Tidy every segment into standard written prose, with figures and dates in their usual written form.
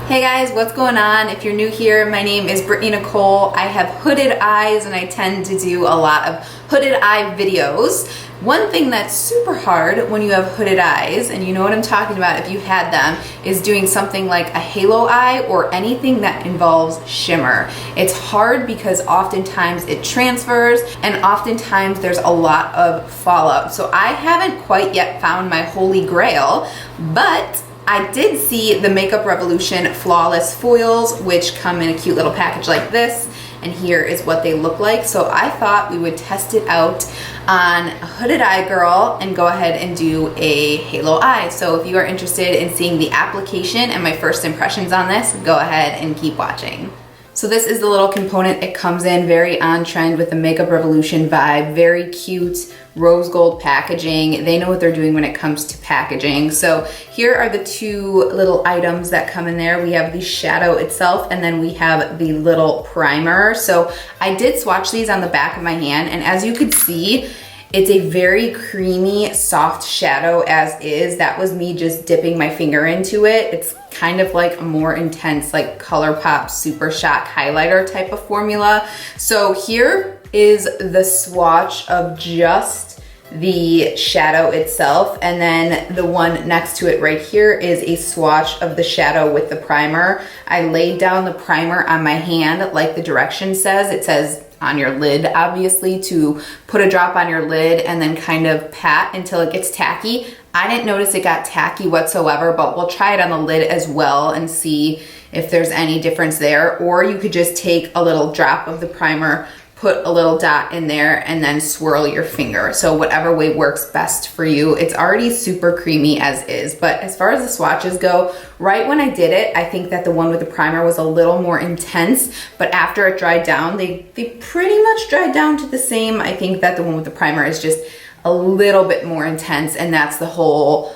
Hey guys, what's going on? If you're new here, my name is BrittanyNichole. I have hooded eyes and I tend to do a lot of hooded eye videos. One thing that's super hard when you have hooded eyes, and you know what I'm talking about if you had them, is doing something like a halo eye or anything that involves shimmer. It's hard because oftentimes it transfers and oftentimes there's a lot of fallout. So I haven't quite yet found my holy grail, but I did see the Makeup Revolution Flawless Foils, which come in a cute little package like this, and here is what they look like. So I thought we would test it out on a hooded eye girl and go ahead and do a halo eye. So if you are interested in seeing the application and my first impressions on this, go ahead and keep watching. So this is the little component it comes in, very on trend with the Makeup Revolution vibe, very cute rose gold packaging. They know what they're doing when it comes to packaging. So here are the two little items that come in there. We have the shadow itself and then we have the little primer. So I did swatch these on the back of my hand, and as you could see, it's a very creamy, soft shadow as is. That was me just dipping my finger into it. It's kind of like a more intense, like ColourPop Super Shock highlighter type of formula. So here is the swatch of just the shadow itself, and then the one next to it right here is a swatch of the shadow with the primer. I laid down the primer on my hand like the direction says. It says on your lid, obviously, to put a drop on your lid and then kind of pat until it gets tacky. I didn't notice it got tacky whatsoever, but we'll try it on the lid as well and see if there's any difference there. Or you could just take a little drop of the primer, put a little dot in there, and then swirl your finger. So whatever way works best for you. It's already super creamy as is, but as far as the swatches go, right when I did it, I think that the one with the primer was a little more intense, but after it dried down, they pretty much dried down to the same. I think that the one with the primer is just a little bit more intense, and that's the whole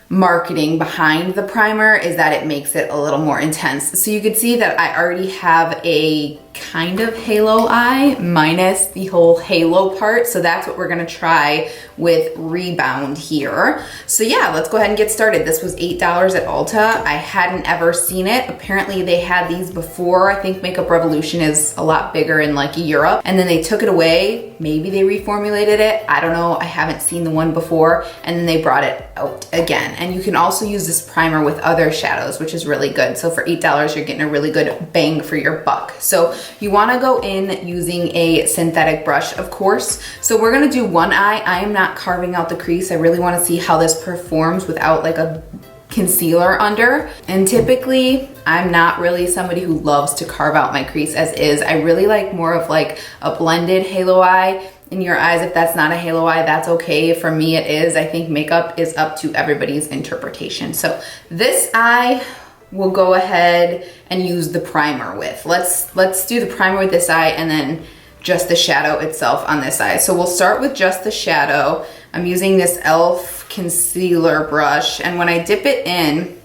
marketing behind the primer, is that it makes it a little more intense. So you can see that I already have a kind of halo eye minus the whole halo part. So that's what we're gonna try with Rebound here. So yeah, let's go ahead and get started. This was $8 at Ulta. I hadn't ever seen it. Apparently they had these before. I think Makeup Revolution is a lot bigger in like Europe, and then they took it away. Maybe they reformulated it. I don't know. I haven't seen the one before, and then they brought it out again. And you can also use this primer with other shadows, which is really good. So for $8, you're getting a really good bang for your buck. So you wanna go in using a synthetic brush, of course. So we're gonna do one eye. I am not carving out the crease. I really wanna see how this performs without like a concealer under. And typically, I'm not really somebody who loves to carve out my crease as is. I really like more of like a blended halo eye in your eyes. If that's not a halo eye, that's okay. For me, it is. I think makeup is up to everybody's interpretation. So this eye, we'll go ahead and use the primer with. Let's do the primer with this eye and then just the shadow itself on this eye. So we'll start with just the shadow. I'm using this e.l.f. concealer brush, and when I dip it in,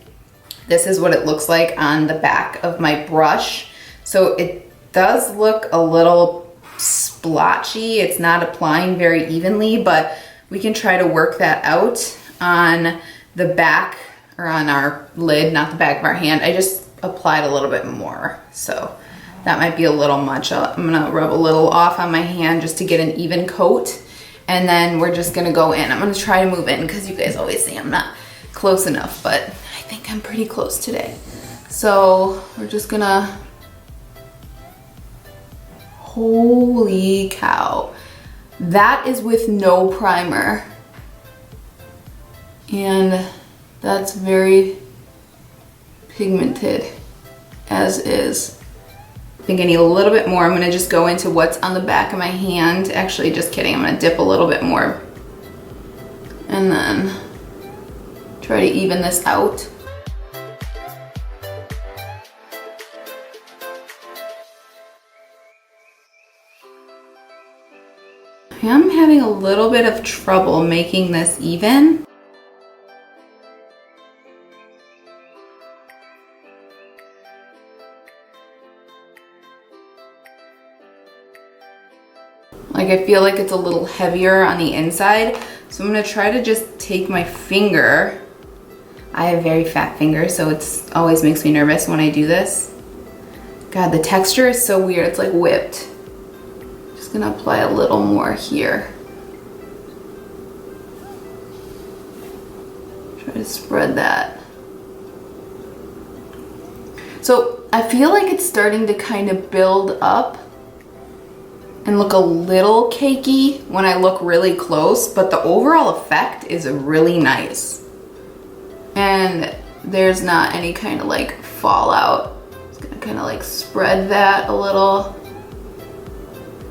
this is what it looks like on the back of my brush. So it does look a little splotchy. It's not applying very evenly, but we can try to work that out on the back, or on our lid, not the back of our hand. I just applied a little bit more, so that might be a little much. I'm gonna rub a little off on my hand just to get an even coat, and then we're just gonna go in. I'm gonna try to move in because you guys always say I'm not close enough, but I think I'm pretty close today. So we're just gonna, holy cow. That is with no primer. And that's very pigmented as is. I think I need a little bit more. I'm gonna just go into what's on the back of my hand. Actually, just kidding. I'm gonna dip a little bit more and then try to even this out. I'm having a little bit of trouble making this even. Like, I feel like it's a little heavier on the inside. So I'm gonna try to just take my finger. I have very fat fingers, so it's always makes me nervous when I do this. God, the texture is so weird. It's like whipped. Just gonna apply a little more here. Try to spread that. So I feel like it's starting to kind of build up and look a little cakey when I look really close, but the overall effect is really nice. And there's not any kind of like fallout. Just gonna kind of like spread that a little.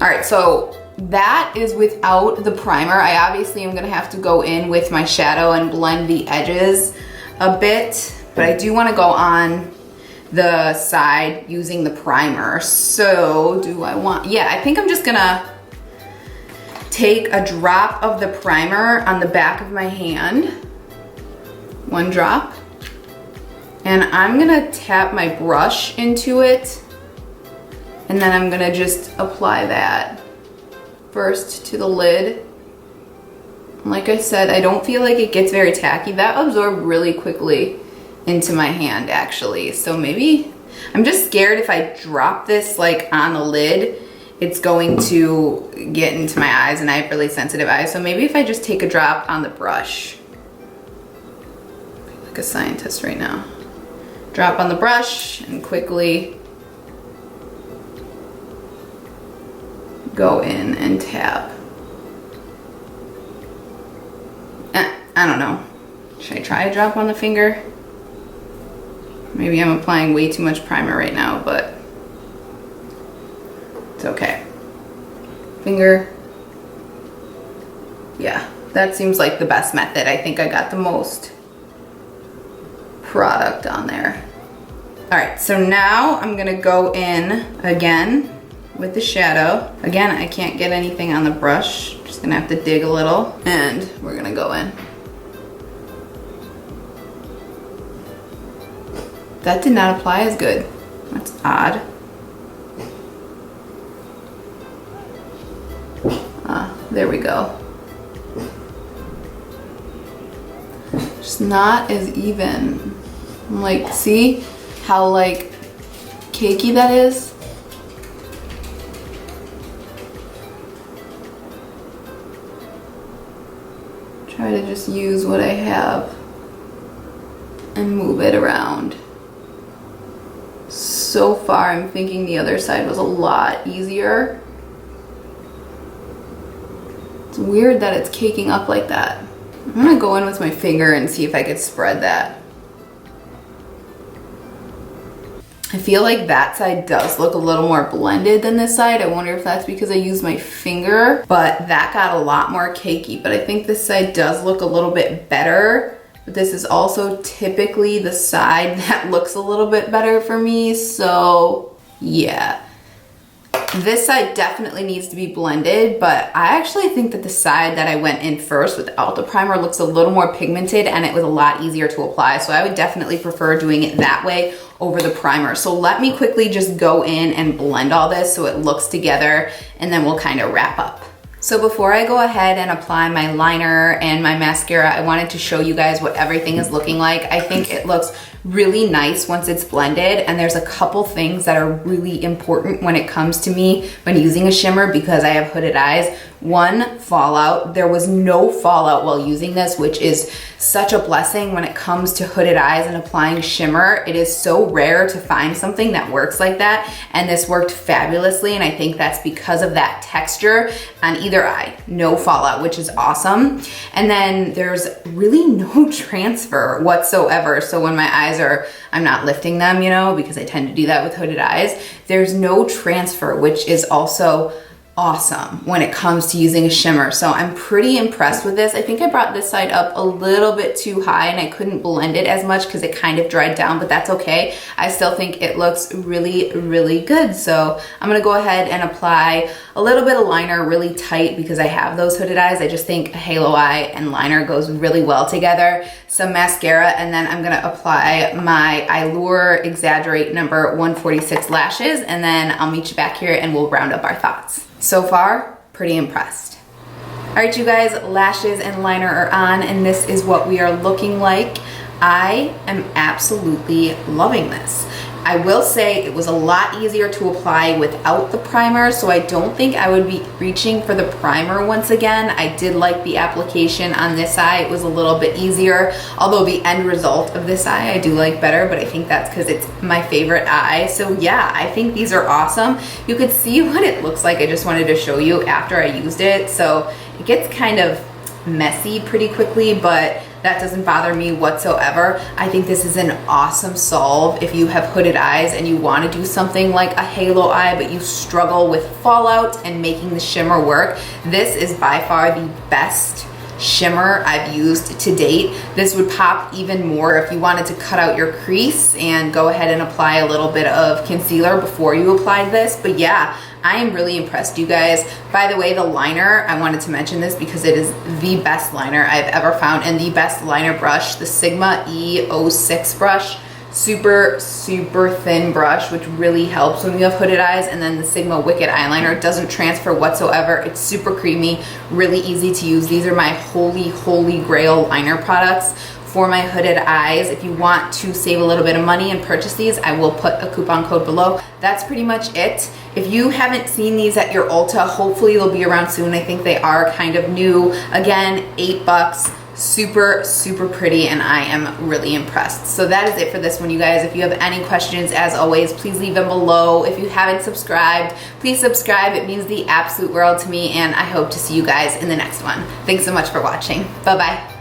All right, so that is without the primer. I obviously am gonna have to go in with my shadow and blend the edges a bit, but I do wanna go on the side using the primer. So do I want, yeah, I think I'm just gonna take a drop of the primer on the back of my hand, 1 drop, and I'm gonna tap my brush into it, and then I'm gonna just apply that first to the lid. Like I said, I don't feel like it gets very tacky. That absorbed really quickly into my hand actually. So maybe, I'm just scared if I drop this like on the lid, it's going to get into my eyes, and I have really sensitive eyes. So maybe if I just take a drop on the brush, like a scientist right now. Drop on the brush and quickly go in and tap. I don't know. Should I try a drop on the finger? Maybe I'm applying way too much primer right now, but it's okay. Finger. Yeah, that seems like the best method. I think I got the most product on there. All right, so now I'm gonna go in again with the shadow. Again, I can't get anything on the brush. Just gonna have to dig a little, and we're gonna go in. That did not apply as good. That's odd. There we go. Just not as even. Like, see how like cakey that is? Try to just use what I have and move it around. So far, I'm thinking the other side was a lot easier. It's weird that it's caking up like that. I'm gonna go in with my finger and see if I could spread that. I feel like that side does look a little more blended than this side. I wonder if that's because I used my finger, but that got a lot more cakey. But I think this side does look a little bit better. But this is also typically the side that looks a little bit better for me. So yeah, this side definitely needs to be blended, but I actually think that the side that I went in first without the primer looks a little more pigmented, and it was a lot easier to apply. So I would definitely prefer doing it that way over the primer. So let me quickly just go in and blend all this so it looks together, and then we'll kind of wrap up. So before I go ahead and apply my liner and my mascara, I wanted to show you guys what everything is looking like. I think it looks really nice once it's blended, and there's a couple things that are really important when it comes to me when using a shimmer because I have hooded eyes. One, fallout. There was no fallout while using this, which is such a blessing when it comes to hooded eyes and applying shimmer. It is so rare to find something that works like that, and this worked fabulously, and I think that's because of that texture on either eye. No fallout, which is awesome. And then there's really no transfer whatsoever. So when my eyes are, I'm not lifting them, you know, because I tend to do that with hooded eyes. There's no transfer, which is also awesome when it comes to using a shimmer. So I'm pretty impressed with this. I think I brought this side up a little bit too high and I couldn't blend it as much because it kind of dried down, but that's okay. I still think it looks really, really good. So I'm gonna go ahead and apply a little bit of liner really tight because I have those hooded eyes. I just think a halo eye and liner goes really well together. Some mascara, and then I'm gonna apply my Eyelure Exaggerate number 146 lashes, and then I'll meet you back here and we'll round up our thoughts. So far, pretty impressed. All right, you guys, lashes and liner are on, and this is what we are looking like. I am absolutely loving this. I will say it was a lot easier to apply without the primer, so I don't think I would be reaching for the primer once again. I did like the application on this eye. It was a little bit easier, although the end result of this eye I do like better, but I think that's because it's my favorite eye. So yeah, I think these are awesome. You could see what it looks like. I just wanted to show you after I used it. So it gets kind of messy pretty quickly, but that doesn't bother me whatsoever. I think this is an awesome solve if you have hooded eyes and you want to do something like a halo eye, but you struggle with fallout and making the shimmer work. This is by far the best shimmer I've used to date. This would pop even more if you wanted to cut out your crease and go ahead and apply a little bit of concealer before you applied this. But yeah, I am really impressed, you guys. By the way, the liner, I wanted to mention this because it is the best liner I've ever found and the best liner brush, the Sigma E06 brush. Super thin brush, which really helps when you have hooded eyes. And then the Sigma Wicked eyeliner doesn't transfer whatsoever. It's super creamy, really easy to use. These are my holy grail liner products for my hooded eyes. If you want to save a little bit of money and purchase these, I will put a coupon code below. That's pretty much it. If you haven't seen these at your Ulta, hopefully they'll be around soon. I think they are kind of new. Again, $8. Super pretty, and I am really impressed. So that is it for this one, you guys. If you have any questions, as always, please leave them below. If you haven't subscribed, please subscribe. It means the absolute world to me, and I hope to see you guys in the next one. Thanks so much for watching. Bye-bye.